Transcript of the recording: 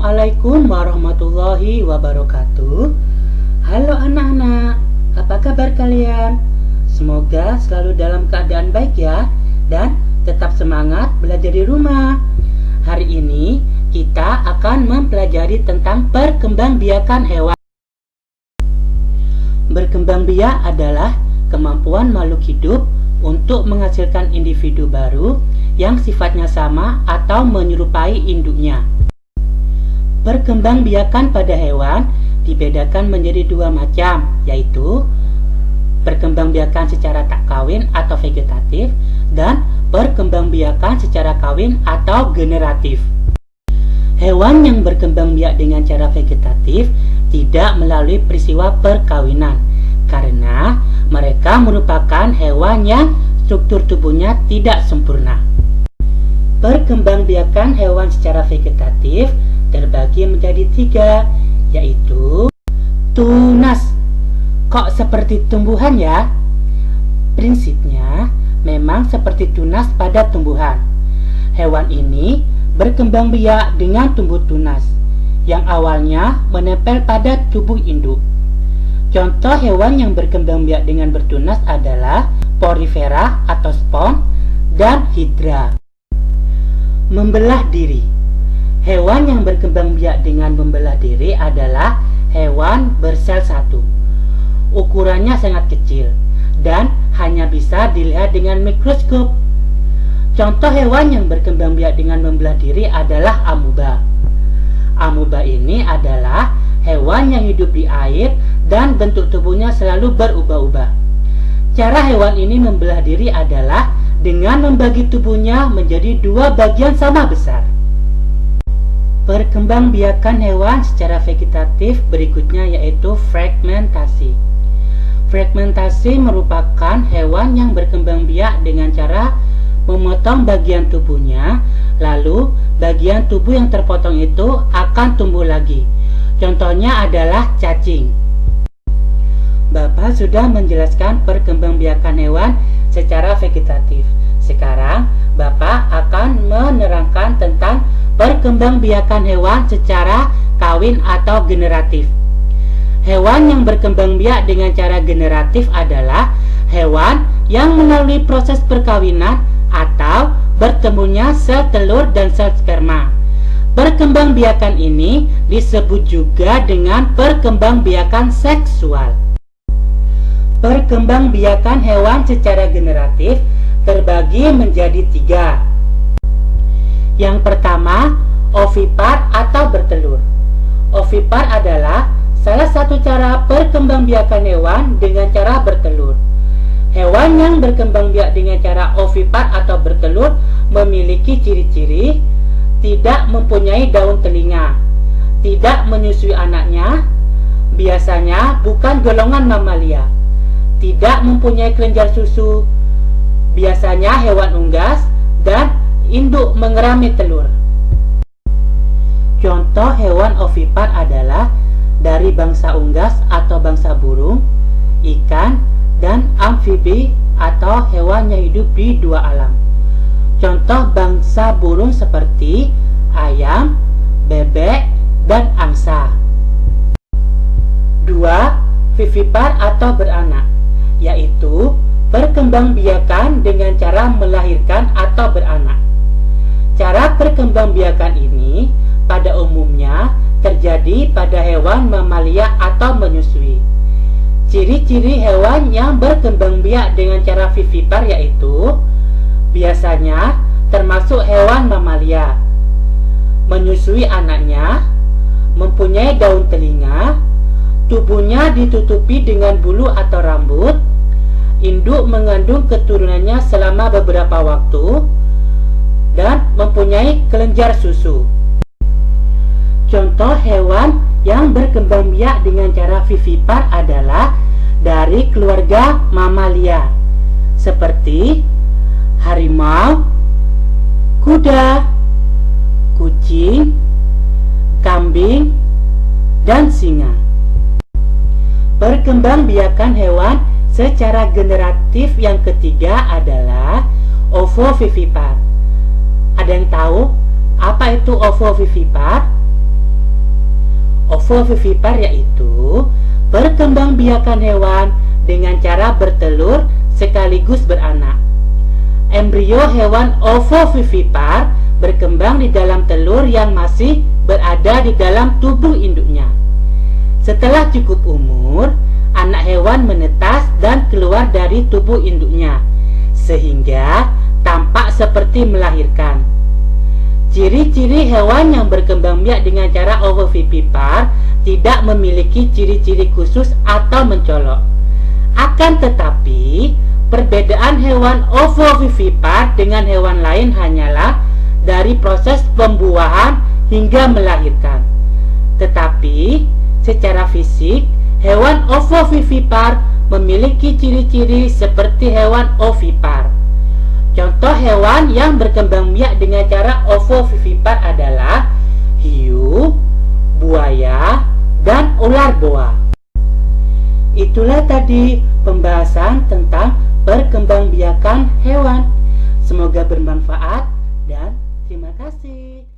Assalamualaikum warahmatullahi wabarakatuh. Halo anak-anak, apa kabar kalian? Semoga selalu dalam keadaan baik ya, dan tetap semangat belajar di rumah. Hari ini kita akan mempelajari tentang perkembangbiakan hewan. Berkembangbiak adalah kemampuan makhluk hidup untuk menghasilkan individu baru yang sifatnya sama atau menyerupai induknya. Perkembangbiakan pada hewan dibedakan menjadi dua macam, yaitu perkembangbiakan secara tak kawin atau vegetatif dan perkembangbiakan secara kawin atau generatif. Hewan yang berkembangbiak dengan cara vegetatif tidak melalui peristiwa perkawinan karena mereka merupakan hewan yang struktur tubuhnya tidak sempurna. Perkembangbiakan hewan secara vegetatif terbagi menjadi tiga, yaitu tunas. Kok seperti tumbuhan ya? Prinsipnya memang seperti tunas pada tumbuhan. Hewan ini berkembangbiak dengan tumbuh tunas yang awalnya menempel pada tubuh induk. Contoh hewan yang berkembangbiak dengan bertunas adalah Porifera atau spons dan hidra. Membelah diri. Hewan yang berkembangbiak dengan membelah diri adalah hewan bersel satu. Ukurannya sangat kecil dan hanya bisa dilihat dengan mikroskop. Contoh hewan yang berkembangbiak dengan membelah diri adalah amuba. Amuba ini adalah hewan yang hidup di air dan bentuk tubuhnya selalu berubah-ubah. Cara hewan ini membelah diri adalah dengan membagi tubuhnya menjadi dua bagian sama besar. Perkembangbiakan hewan secara vegetatif berikutnya yaitu fragmentasi. Fragmentasi merupakan hewan yang berkembangbiak dengan cara memotong bagian tubuhnya, lalu bagian tubuh yang terpotong itu akan tumbuh lagi. Contohnya adalah cacing. Bapak sudah menjelaskan perkembangbiakan hewan secara vegetatif. Sekarang Bapak akan menerangkan tentang perkembangbiakan hewan secara kawin atau generatif. Hewan yang berkembangbiak dengan cara generatif adalah hewan yang melalui proses perkawinan atau bertemunya sel telur dan sel sperma. Perkembangbiakan ini disebut juga dengan perkembangbiakan seksual. Perkembangbiakan hewan secara generatif terbagi menjadi tiga. Yang pertama, ovipar atau bertelur. Ovipar adalah salah satu cara perkembangbiakan hewan dengan cara bertelur. Hewan yang berkembangbiak dengan cara ovipar atau bertelur memiliki ciri-ciri tidak mempunyai daun telinga, tidak menyusui anaknya, biasanya bukan golongan mamalia, tidak mempunyai kelenjar susu, biasanya hewan unggas, dan induk mengerami telur. Contoh hewan ovipar adalah dari bangsa unggas atau bangsa burung, ikan, dan amfibi atau hewan yang hidup di dua alam. Contoh bangsa burung seperti ayam, bebek, dan angsa. 2. Vivipar atau beranak, yaitu perkembangbiakan dengan cara melahirkan atau beranak. Cara perkembangbiakan ini pada umumnya terjadi pada hewan mamalia atau menyusui. Ciri-ciri hewan yang berkembangbiak dengan cara vivipar yaitu biasanya termasuk hewan mamalia, menyusui anaknya, mempunyai daun telinga, tubuhnya ditutupi dengan bulu atau rambut, induk mengandung keturunannya selama beberapa waktu, dan mempunyai kelenjar susu. Contoh hewan yang berkembangbiak dengan cara vivipar adalah dari keluarga mamalia, seperti harimau, kuda, kucing, kambing, dan singa. Perkembangbiakan hewan secara generatif yang ketiga adalah ovovivipar. Ada yang tahu apa itu ovovivipar? ovovivipar yaitu perkembangbiakan hewan dengan cara bertelur sekaligus beranak. Embrio hewan ovovivipar berkembang di dalam telur yang masih berada di dalam tubuh induknya. Setelah cukup umur, anak hewan menetas dan keluar dari tubuh induknya, sehingga tampak seperti melahirkan. Ciri-ciri hewan yang berkembang biak dengan cara ovovivipar tidak memiliki ciri-ciri khusus atau mencolok. Akan tetapi, perbedaan hewan ovovivipar dengan hewan lain hanyalah dari proses pembuahan hingga melahirkan. Tetapi, secara fisik, hewan ovovivipar memiliki ciri-ciri seperti hewan ovipar. Contoh hewan yang berkembang biak dengan cara ovovivipar adalah hiu, buaya, dan ular boa. Itulah tadi pembahasan tentang perkembangbiakan hewan. Semoga bermanfaat dan terima kasih.